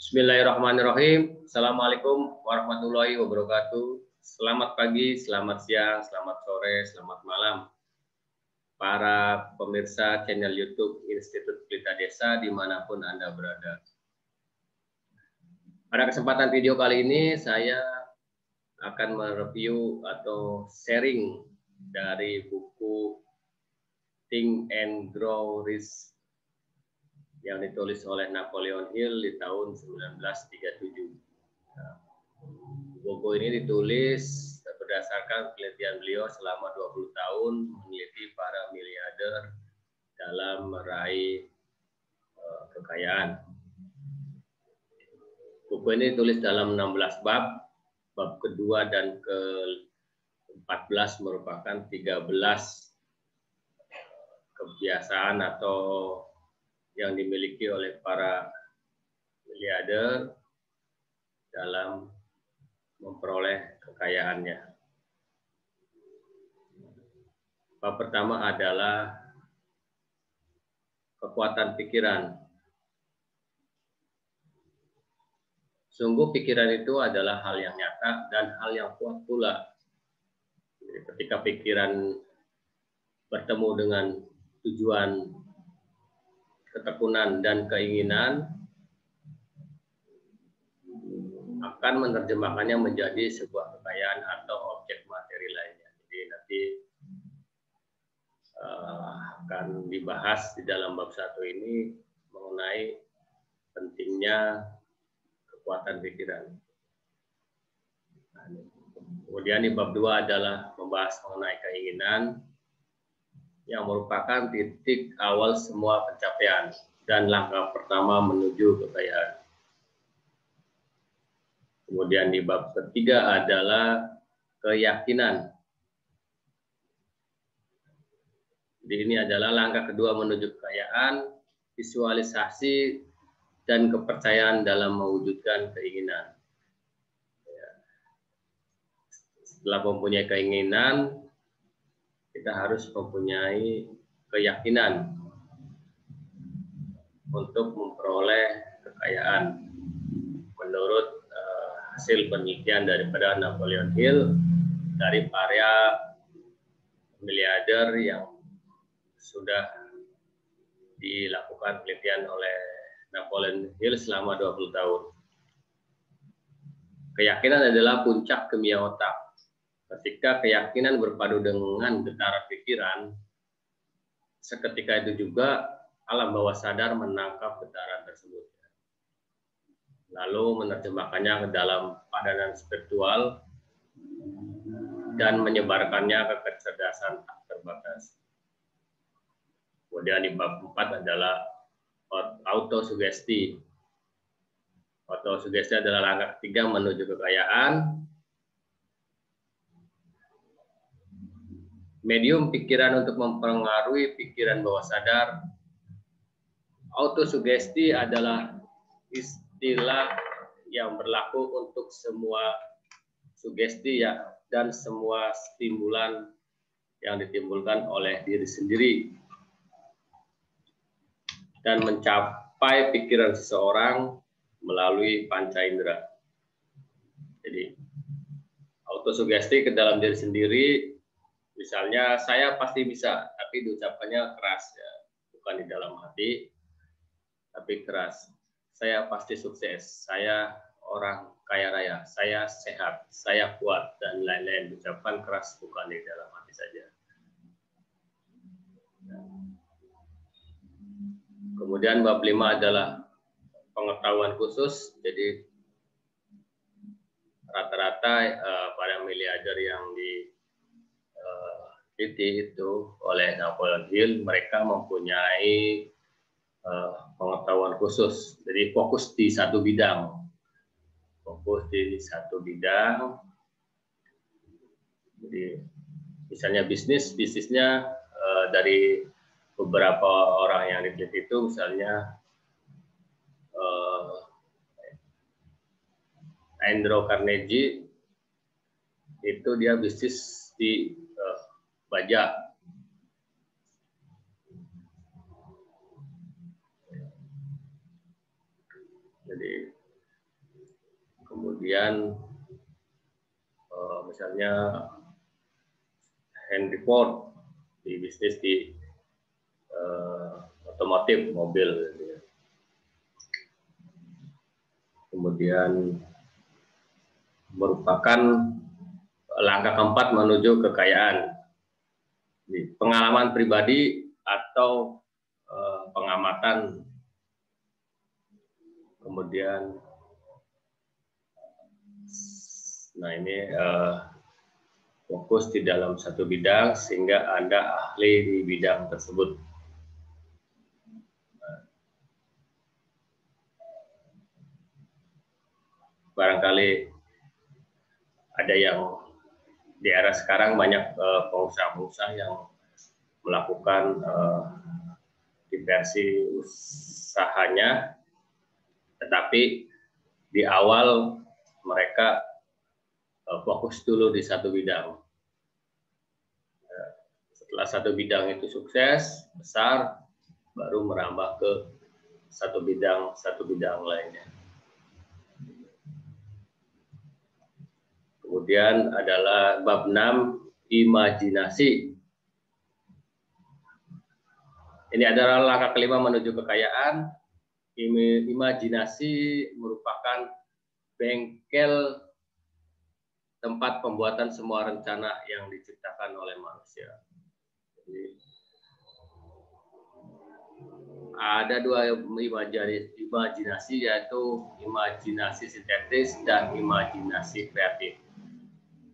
Bismillahirrahmanirrahim. Assalamualaikum warahmatullahi wabarakatuh. Selamat pagi, selamat siang, selamat sore, selamat malam. Para pemirsa channel YouTube Institut Pelita Desa dimanapun Anda berada. Pada kesempatan video kali ini saya akan mereview atau sharing dari buku Think and Grow Rich yang ditulis oleh Napoleon Hill di tahun 1937. Nah, buku ini ditulis berdasarkan penelitian beliau selama 20 tahun meneliti para miliarder dalam meraih kekayaan. Buku ini ditulis dalam 16 bab. Bab kedua dan ke-14 merupakan 13 kebiasaan atau yang dimiliki oleh para miliarder dalam memperoleh kekayaannya. Bab pertama adalah kekuatan pikiran. Sungguh pikiran itu adalah hal yang nyata dan hal yang kuat pula. Jadi, ketika pikiran bertemu dengan tujuan, ketekunan dan keinginan, akan menerjemahkannya menjadi sebuah kekayaan atau objek materi lainnya. Jadi nanti akan dibahas di dalam bab 1 ini mengenai pentingnya kekuatan pikiran. Kemudian di bab 2 adalah membahas mengenai keinginan, yang merupakan titik awal semua pencapaian dan langkah pertama menuju kekayaan. Kemudian di bab ketiga adalah keyakinan. Jadi ini adalah langkah kedua menuju kekayaan, visualisasi dan kepercayaan dalam mewujudkan keinginan. Setelah mempunyai keinginan, kita harus mempunyai keyakinan untuk memperoleh kekayaan. Menurut hasil penelitian daripada Napoleon Hill, dari para miliarder yang sudah dilakukan penelitian oleh Napoleon Hill selama 20 tahun. Keyakinan adalah puncak kimia otak. Ketika keyakinan berpadu dengan getaran pikiran, seketika itu juga alam bawah sadar menangkap getaran tersebut. Lalu menerjemahkannya ke dalam padanan spiritual dan menyebarkannya ke kecerdasan tak terbatas. Kemudian di bab 4 adalah autosugesti. Autosugesti adalah langkah ketiga menuju kekayaan. Medium pikiran untuk mempengaruhi pikiran bawah sadar. Autosugesti adalah istilah yang berlaku untuk semua sugesti ya, dan semua stimulan yang ditimbulkan oleh diri sendiri dan mencapai pikiran seseorang melalui panca indera. Jadi autosugesti ke dalam diri sendiri. Misalnya, saya pasti bisa, tapi diucapkannya keras, ya. Bukan di dalam hati, tapi keras. Saya pasti sukses, saya orang kaya raya, saya sehat, saya kuat, dan lain-lain. Diucapkan keras, bukan di dalam hati saja. Kemudian bab 5 adalah pengetahuan khusus. Jadi rata-rata para miliarder yang itu oleh Napoleon Hill, mereka mempunyai pengetahuan khusus. Jadi fokus di satu bidang. Jadi misalnya bisnisnya dari beberapa orang yang diteliti itu, misalnya Andrew Carnegie, itu dia bisnis di baja. Jadi kemudian misalnya Henry Ford di bisnis di otomotif mobil, kemudian merupakan langkah keempat menuju kekayaan, pengalaman pribadi atau pengamatan, kemudian ini fokus di dalam satu bidang sehingga Anda ahli di bidang tersebut. Barangkali ada yang di era sekarang banyak pengusaha-pengusaha yang melakukan diversi usahanya, tetapi di awal mereka fokus dulu di satu bidang. Setelah satu bidang itu sukses, besar, baru merambah ke satu bidang lainnya. Kemudian adalah bab 6, imajinasi. Ini adalah langkah kelima menuju kekayaan. Imajinasi merupakan bengkel tempat pembuatan semua rencana yang diciptakan oleh manusia. Jadi, ada dua imajinasi, yaitu imajinasi sintetis dan imajinasi kreatif.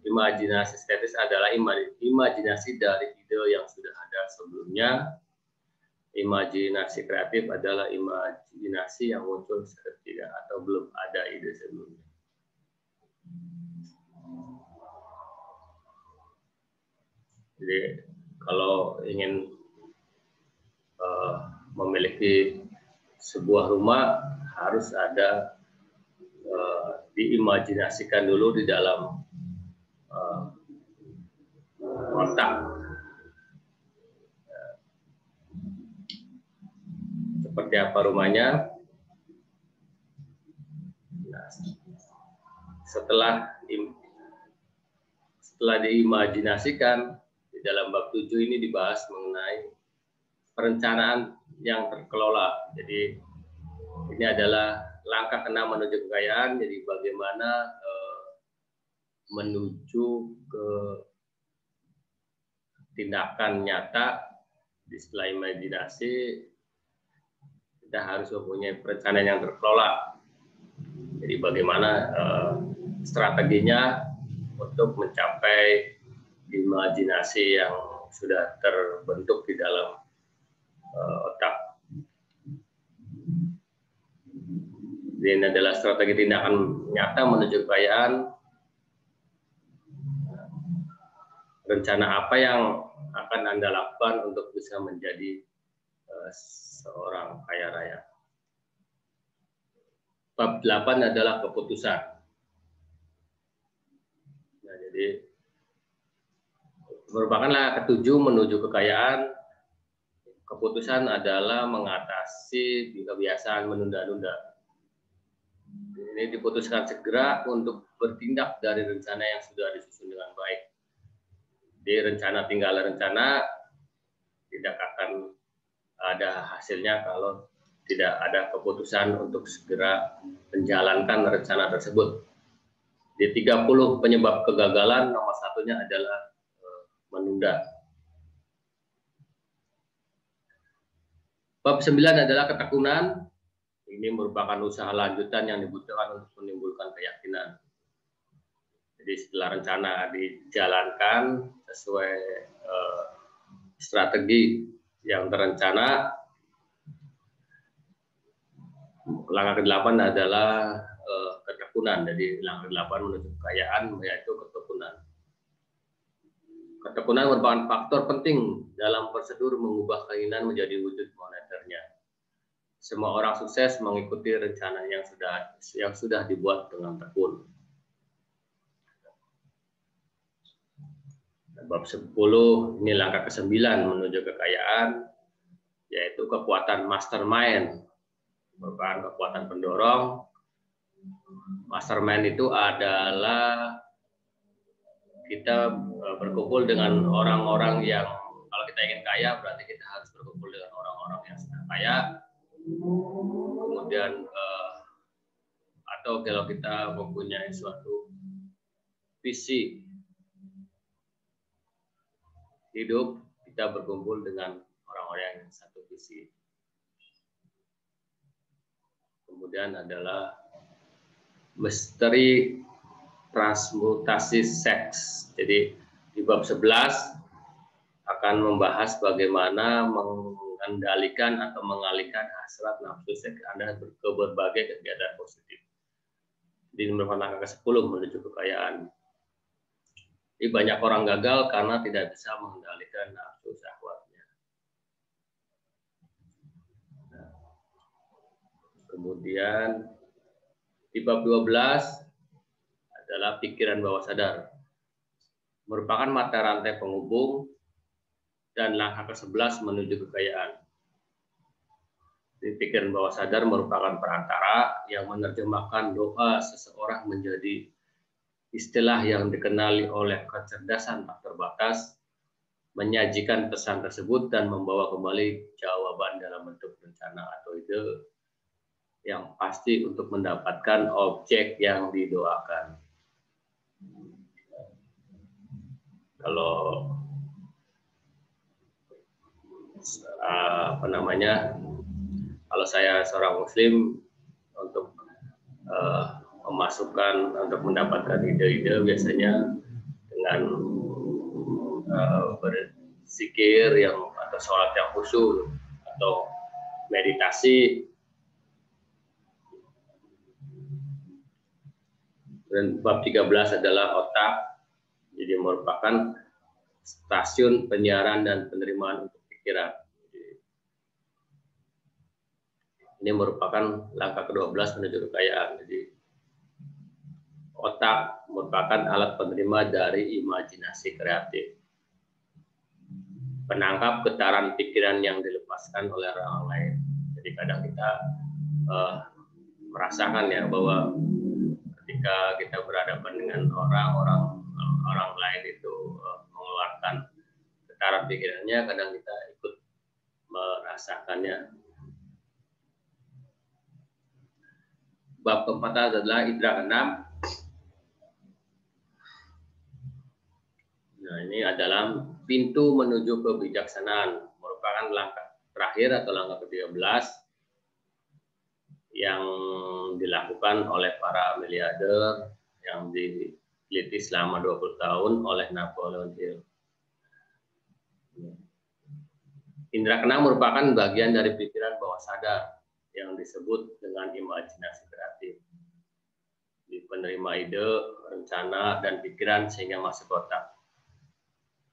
Imajinasi sintetis adalah imajinasi dari ide yang sudah ada sebelumnya. Imajinasi kreatif adalah imajinasi yang muncul seketika atau belum ada ide sebelumnya. Jadi kalau ingin memiliki sebuah rumah harus ada diimajinasikan dulu di dalam otak. Seperti apa rumahnya? Nah, setelah diimajinasikan, di dalam bab 7 ini dibahas mengenai perencanaan yang terkelola. Jadi ini adalah langkah ke-6 menuju kekayaan. Jadi bagaimana menuju ke tindakan nyata. Setelah imajinasi, kita harus mempunyai perencanaan yang terkelola. Jadi bagaimana strateginya untuk mencapai imajinasi yang sudah terbentuk di dalam otak. Jadi ini adalah strategi tindakan nyata menuju kekayaan. Rencana apa yang akan Anda lakukan untuk bisa menjadi seorang kaya raya. Bab 8 adalah keputusan. Nah, jadi merupakan langkah ke-7 menuju kekayaan. Keputusan adalah mengatasi kebiasaan menunda-nunda. Ini diputuskan segera untuk bertindak dari rencana yang sudah disusun dengan baik. Di rencana tinggal rencana, tidak akan ada hasilnya kalau tidak ada keputusan untuk segera menjalankan rencana tersebut. Di 30 penyebab kegagalan, nomor satunya adalah menunda. Bab 9 adalah ketekunan. Ini merupakan usaha lanjutan yang dibutuhkan untuk menimbulkan keyakinan. Jadi setelah rencana dijalankan sesuai strategi yang terencana, langkah ke-8 adalah ketekunan. Jadi langkah ke-8 menuju kekayaan yaitu ketekunan. Ketekunan merupakan faktor penting dalam prosedur mengubah keinginan menjadi wujud moneternya. Semua orang sukses mengikuti rencana yang sudah dibuat dengan tekun. Bab 10 ini langkah ke-9 menuju kekayaan, yaitu kekuatan mastermind. Merupakan kekuatan pendorong Mastermind itu adalah kita berkumpul dengan orang-orang yang, kalau kita ingin kaya berarti kita harus berkumpul dengan orang-orang yang sedang kaya. Kemudian atau kalau kita mempunyai suatu visi hidup, kita berkumpul dengan orang-orang yang satu visi. Kemudian adalah misteri transmutasi seks. Jadi di bab 11 akan membahas bagaimana mengendalikan atau mengalihkan hasrat nafsu seks Anda ke berbagai kegiatan positif. Di merupakan langkah ke-10 menuju kekayaan. Jadi banyak orang gagal karena tidak bisa mengendalikan nafsu syahwatnya. Nah, kemudian di bab 12 adalah pikiran bawah sadar. Merupakan mata rantai penghubung dan langkah ke-11 menuju kekayaan. Di pikiran bawah sadar merupakan perantara yang menerjemahkan doa seseorang menjadi istilah yang dikenali oleh kecerdasan tak terbatas, menyajikan pesan tersebut dan membawa kembali jawaban dalam bentuk rencana atau ide yang pasti untuk mendapatkan objek yang didoakan. Kalau kalau saya seorang Muslim, untuk memasukkan untuk mendapatkan ide-ide biasanya dengan berzikir yang atau sholat yang khusyuk atau meditasi. Dan bab 13 adalah otak, jadi merupakan stasiun penyiaran dan penerimaan untuk pikiran. Ini merupakan langkah ke-12 menuju kekayaan. Jadi otak merupakan alat penerima dari imajinasi kreatif, penangkap getaran pikiran yang dilepaskan oleh orang lain. Jadi kadang kita merasakan ya bahwa ketika kita berhadapan dengan orang lain itu mengeluarkan getaran pikirannya, kadang kita ikut merasakannya. Bab keempat adalah indra keenam. Nah, ini adalah pintu menuju kebijaksanaan, merupakan langkah terakhir atau langkah ke-13 yang dilakukan oleh para miliarder yang diteliti selama 20 tahun oleh Napoleon Hill. Indra keenam merupakan bagian dari pikiran bawah sadar yang disebut dengan imajinasi kreatif. Di penerima ide, rencana, dan pikiran sehingga masuk otak.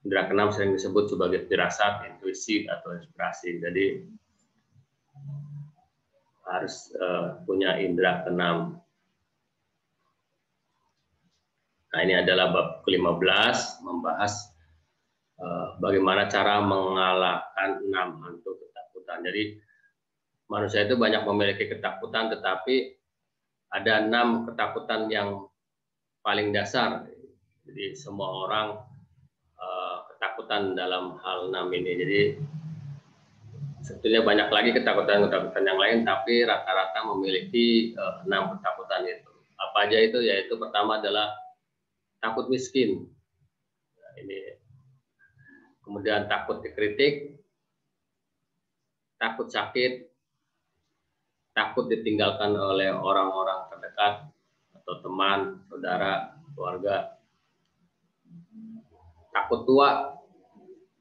Indra keenam sering disebut sebagai firasat, intuisi, atau inspirasi. Jadi harus punya indra keenam. Nah, ini adalah bab ke-15, membahas bagaimana cara mengalahkan 6 hantu ketakutan. Jadi manusia itu banyak memiliki ketakutan, tetapi ada 6 ketakutan yang paling dasar. Jadi semua orang ketakutan dalam hal 6 ini. Jadi sebetulnya banyak lagi ketakutan-ketakutan yang lain, tapi rata-rata memiliki 6 ketakutan itu. Apa aja itu? Yaitu pertama adalah takut miskin. Nah, ini. Kemudian takut dikritik, takut sakit, takut ditinggalkan oleh orang-orang terdekat atau teman, saudara, keluarga, takut tua,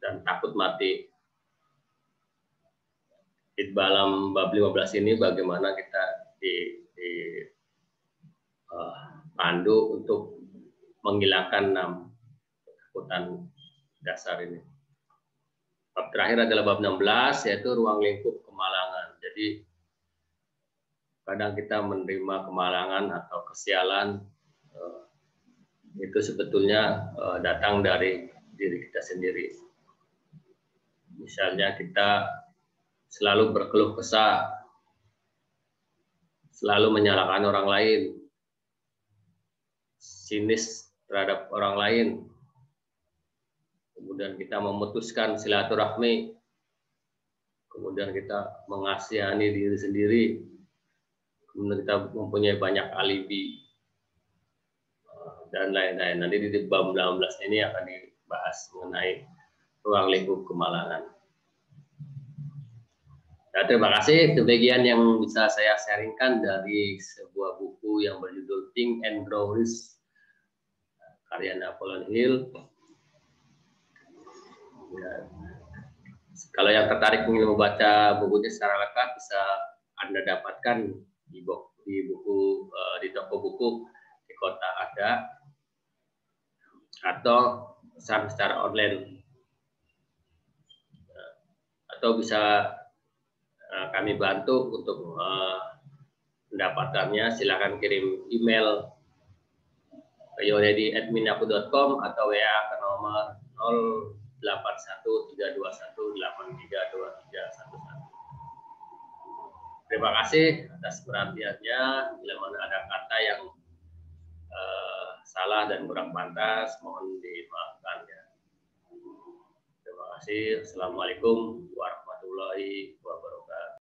dan takut mati. Di dalam bab 15 ini bagaimana kita pandu untuk menghilangkan 6 ketakutan dasar ini. Bab terakhir adalah bab 16, yaitu ruang lingkup kemalangan. Jadi kadang kita menerima kemalangan atau kesialan, itu sebetulnya datang dari diri kita sendiri. Misalnya kita selalu berkeluh kesah, selalu menyalahkan orang lain, sinis terhadap orang lain, kemudian kita memutuskan silaturahmi, kemudian kita mengasihani diri sendiri, kemudian kita mempunyai banyak alibi, dan lain-lain. Nanti di bab 16 ini akan dibahas mengenai ruang lingkup kemalangan. Nah, terima kasih. Demikian yang bisa saya sharingkan dari sebuah buku yang berjudul Think and Grow Rich, karya Napoleon Hill. Ya. Kalau yang tertarik ingin membaca bukunya secara lengkap, bisa Anda dapatkan di toko buku di kota ada, atau pesan secara online, atau bisa kami bantu untuk mendapatkannya. Silakan kirim email ke yonedi@minaku.com atau WA ke nomor 081321832311. Terima kasih atas perhatiannya. Bila mana ada kata yang salah dan kurang pantas, mohon dimaafkan ya. Terima kasih. Assalamualaikum warahmatullahi wabarakatuh.